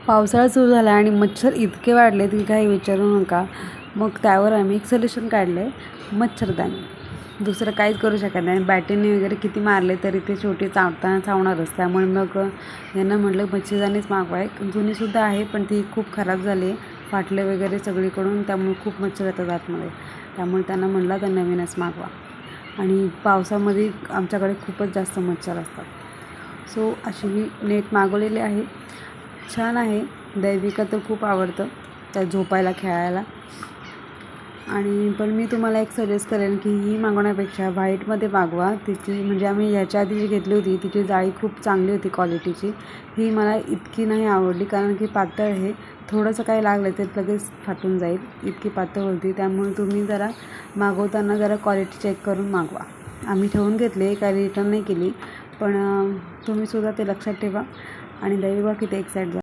पावसाळा सुरू झाला आणि मच्छर इतके वाढले की काही विचारू नका. मग त्यावर आम्ही एक सोल्युशन काढलं आहे, मच्छरदाणी. दुसरं काहीच करू शकत नाही. बॅटीने वगैरे किती मारले तरी ते शेवटी चावताना चावणारच. त्यामुळे मग यांना म्हटलं मच्छरदाणीच मागवा. एक जुनीसुद्धा आहे पण ती खूप खराब झाली आहे, फाटले वगैरे सगळीकडून. त्यामुळे खूप मच्छर येतात आतमध्ये. त्यामुळे त्यांना म्हटलं तर नवीनच मागवा. आणि पावसामध्ये आमच्याकडे खूपच जास्त मच्छर असतात. सो अशी मी नेट मागवलेली आहे. छान आहे. दैविका तर खूप आवडतं त्यात झोपायला, खेळायला. आणि पण मी तुम्हाला एक सजेस्ट करेन की ही मागवण्यापेक्षा व्हाईटमध्ये मागवा. तिची म्हणजे आम्ही ह्याच्या आधी जी घेतली होती तिची जाळी खूप चांगली होती क्वालिटीची. ही मला इतकी नाही आवडली कारण की पातळ आहे. थोडंसं काही लागलं तर लगेच फाटून जाईल, इतकी पातळ होती. त्यामुळे तुम्ही जरा मागवताना जरा क्वालिटी चेक करून मागवा. आम्ही ठेवून घेतली, काही रिटर्न नाही केली. पण तुम्हीसुद्धा ते लक्षात ठेवा. आणि दैविका किती एक्साईट झाली.